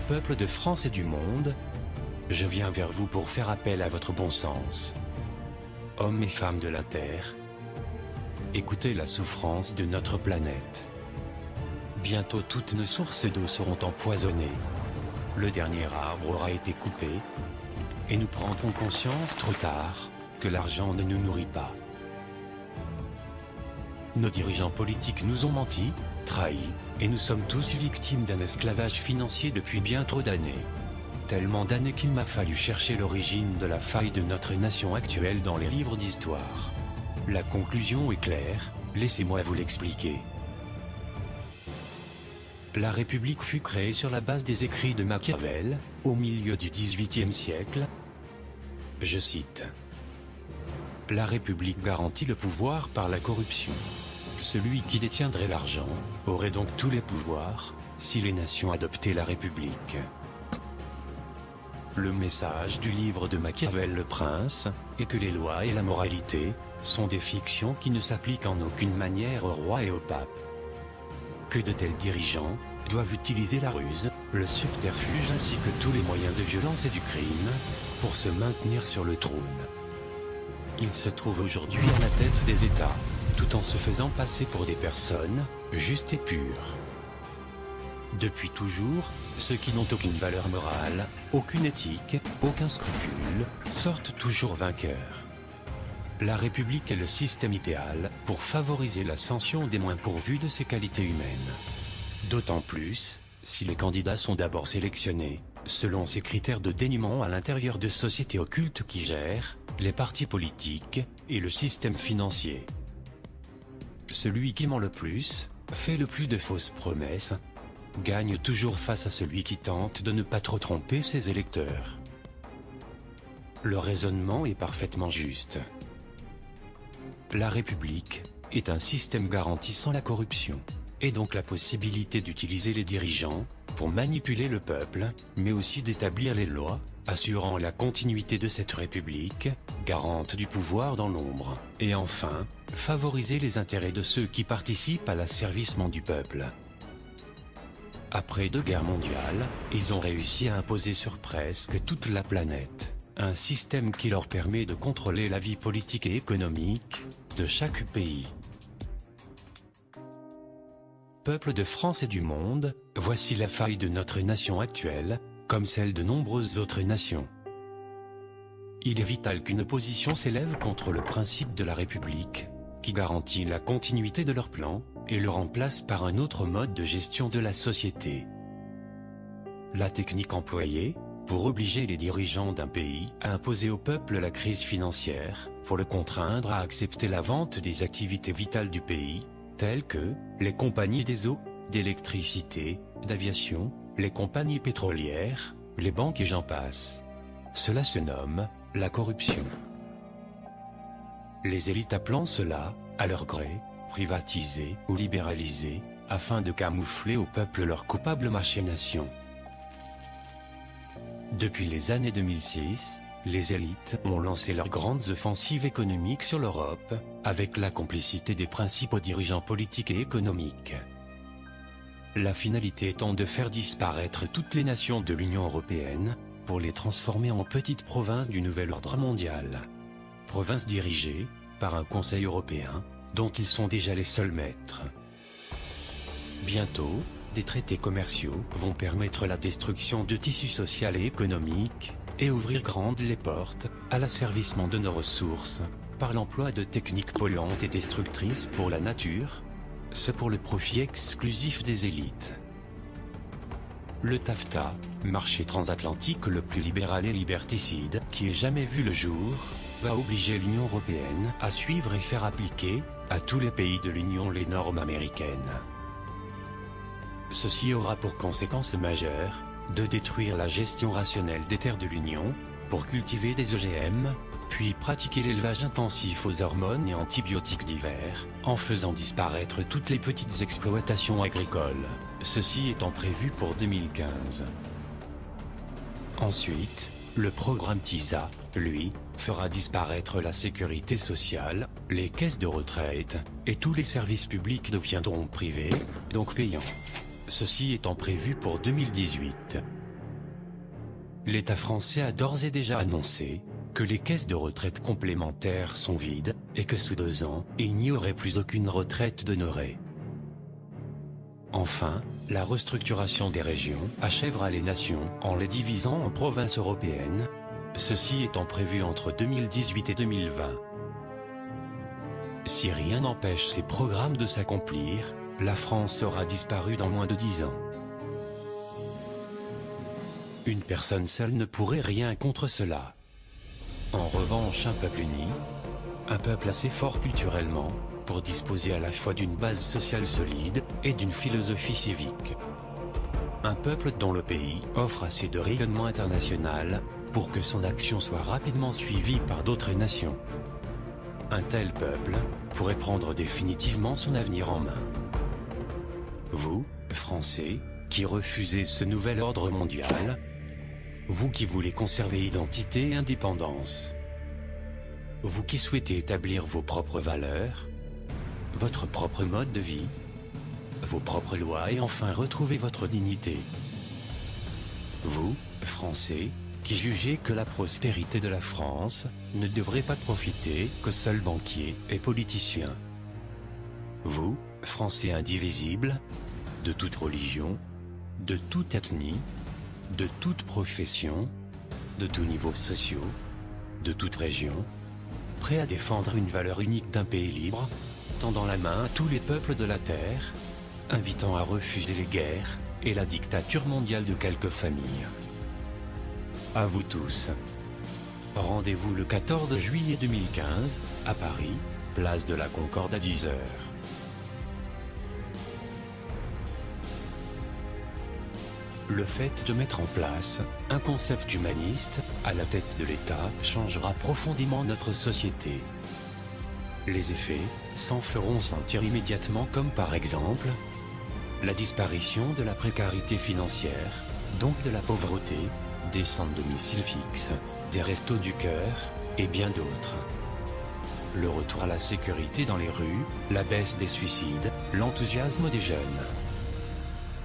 Peuple de France et du monde, je viens vers vous pour faire appel à votre bon sens. Hommes et femmes de la Terre, écoutez la souffrance de notre planète. Bientôt toutes nos sources d'eau seront empoisonnées. Le dernier arbre aura été coupé. Et nous prendrons conscience trop tard que l'argent ne nous nourrit pas. Nos dirigeants politiques nous ont menti, trahis, et nous sommes tous victimes d'un esclavage financier depuis bien trop d'années. Tellement d'années qu'il m'a fallu chercher l'origine de la faille de notre nation actuelle dans les livres d'histoire. La conclusion est claire, laissez-moi vous l'expliquer. La République fut créée sur la base des écrits de Machiavel, au milieu du XVIIIe siècle. Je cite. La République garantit le pouvoir par la corruption. Celui qui détiendrait l'argent aurait donc tous les pouvoirs, si les nations adoptaient la République. Le message du livre de Machiavel le Prince est que les lois et la moralité sont des fictions qui ne s'appliquent en aucune manière au roi et au pape. Que de tels dirigeants doivent utiliser la ruse, le subterfuge ainsi que tous les moyens de violence et du crime pour se maintenir sur le trône. Ils se trouvent aujourd'hui à la tête des États, tout en se faisant passer pour des personnes justes et pures. Depuis toujours, ceux qui n'ont aucune valeur morale, aucune éthique, aucun scrupule, sortent toujours vainqueurs. La République est le système idéal pour favoriser l'ascension des moins pourvus de ses qualités humaines. D'autant plus, si les candidats sont d'abord sélectionnés, selon ces critères de dénuement à l'intérieur de sociétés occultes qui gèrent les partis politiques et le système financier. Celui qui ment le plus, fait le plus de fausses promesses, gagne toujours face à celui qui tente de ne pas trop tromper ses électeurs. Le raisonnement est parfaitement juste. La République est un système garantissant la corruption, et donc la possibilité d'utiliser les dirigeants pour manipuler le peuple, mais aussi d'établir les lois, assurant la continuité de cette République, garante du pouvoir dans l'ombre, et enfin, favoriser les intérêts de ceux qui participent à l'asservissement du peuple. Après 2 guerres mondiales, ils ont réussi à imposer sur presque toute la planète un système qui leur permet de contrôler la vie politique et économique de chaque pays. Peuple de France et du monde, voici la faille de notre nation actuelle, comme celle de nombreuses autres nations. Il est vital qu'une opposition s'élève contre le principe de la République, qui garantit la continuité de leur plan, et le remplace par un autre mode de gestion de la société. La technique employée, pour obliger les dirigeants d'un pays à imposer au peuple la crise financière, pour le contraindre à accepter la vente des activités vitales du pays, telles que les compagnies des eaux, d'électricité, d'aviation, les compagnies pétrolières, les banques et j'en passe. Cela se nomme la corruption. Les élites appelant cela, à leur gré, privatiser ou libéraliser, afin de camoufler au peuple leurs coupables machinations. Depuis les années 2006, les élites ont lancé leurs grandes offensives économiques sur l'Europe, avec la complicité des principaux dirigeants politiques et économiques. La finalité étant de faire disparaître toutes les nations de l'Union européenne, pour les transformer en petites provinces du nouvel ordre mondial. Provinces dirigées par un Conseil européen, dont ils sont déjà les seuls maîtres. Bientôt, des traités commerciaux vont permettre la destruction de tissus social et économique, et ouvrir grandes les portes à l'asservissement de nos ressources, par l'emploi de techniques polluantes et destructrices pour la nature, ce pour le profit exclusif des élites. Le TAFTA, marché transatlantique le plus libéral et liberticide qui ait jamais vu le jour, va obliger l'Union européenne à suivre et faire appliquer à tous les pays de l'Union les normes américaines. Ceci aura pour conséquence majeure de détruire la gestion rationnelle des terres de l'Union, pour cultiver des OGM, puis pratiquer l'élevage intensif aux hormones et antibiotiques divers, en faisant disparaître toutes les petites exploitations agricoles, ceci étant prévu pour 2015. Ensuite, le programme TISA, lui, fera disparaître la sécurité sociale, les caisses de retraite, et tous les services publics deviendront privés, donc payants. Ceci étant prévu pour 2018. l'État français a d'ores et déjà annoncé que les caisses de retraite complémentaires sont vides, et que sous 2 ans, il n'y aurait plus aucune retraite d'honoré. Enfin, la restructuration des régions achèvera les nations en les divisant en provinces européennes, ceci étant prévu entre 2018 et 2020. Si rien n'empêche ces programmes de s'accomplir, la France aura disparu dans moins de 10 ans. Une personne seule ne pourrait rien contre cela. En revanche, un peuple uni, un peuple assez fort culturellement, pour disposer à la fois d'une base sociale solide et d'une philosophie civique. Un peuple dont le pays offre assez de rayonnement international pour que son action soit rapidement suivie par d'autres nations. Un tel peuple pourrait prendre définitivement son avenir en main. Vous, Français, qui refusez ce nouvel ordre mondial, vous qui voulez conserver identité et indépendance, vous qui souhaitez établir vos propres valeurs, votre propre mode de vie, vos propres lois et enfin retrouver votre dignité. Vous, Français, qui jugez que la prospérité de la France ne devrait pas profiter qu'aux seuls banquiers et politiciens. Vous, Français indivisibles, de toute religion, de toute ethnie, de toute profession, de tous niveaux sociaux, de toute région, prêts à défendre une valeur unique d'un pays libre, tendant la main à tous les peuples de la terre, invitant à refuser les guerres et la dictature mondiale de quelques familles. À vous tous. Rendez-vous le 14 juillet 2015, à Paris, place de la Concorde à 10 h. Le fait de mettre en place un concept humaniste à la tête de l'État changera profondément notre société. Les effets s'en feront sentir immédiatement, comme par exemple la disparition de la précarité financière, donc de la pauvreté, des sans domicile fixe, des restos du cœur, et bien d'autres. Le retour à la sécurité dans les rues, la baisse des suicides, l'enthousiasme des jeunes.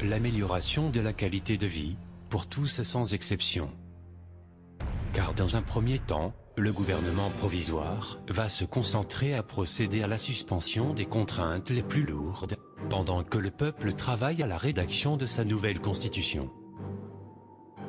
L'amélioration de la qualité de vie, pour tous sans exception. Car dans un premier temps, le gouvernement provisoire va se concentrer à procéder à la suspension des contraintes les plus lourdes, pendant que le peuple travaille à la rédaction de sa nouvelle constitution.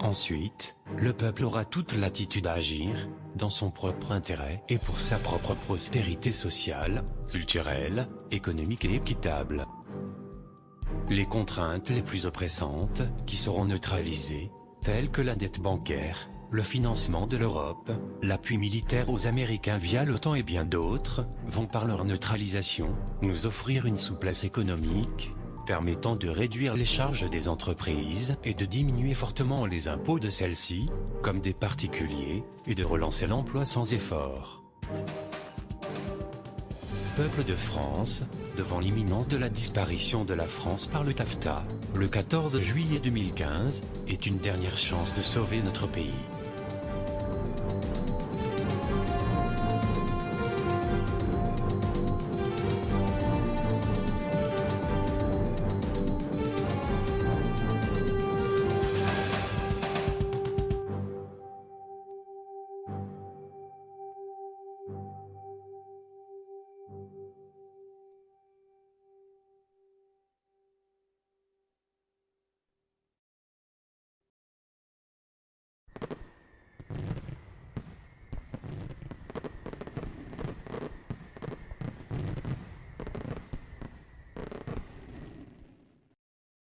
Ensuite, le peuple aura toute latitude à agir, dans son propre intérêt et pour sa propre prospérité sociale, culturelle, économique et équitable. Les contraintes les plus oppressantes, qui seront neutralisées, telles que la dette bancaire, le financement de l'Europe, l'appui militaire aux Américains via l'OTAN et bien d'autres, vont par leur neutralisation, nous offrir une souplesse économique, permettant de réduire les charges des entreprises et de diminuer fortement les impôts de celles-ci, comme des particuliers, et de relancer l'emploi sans effort. Peuple de France, devant l'imminence de la disparition de la France par le TAFTA, le 14 juillet 2015, est une dernière chance de sauver notre pays.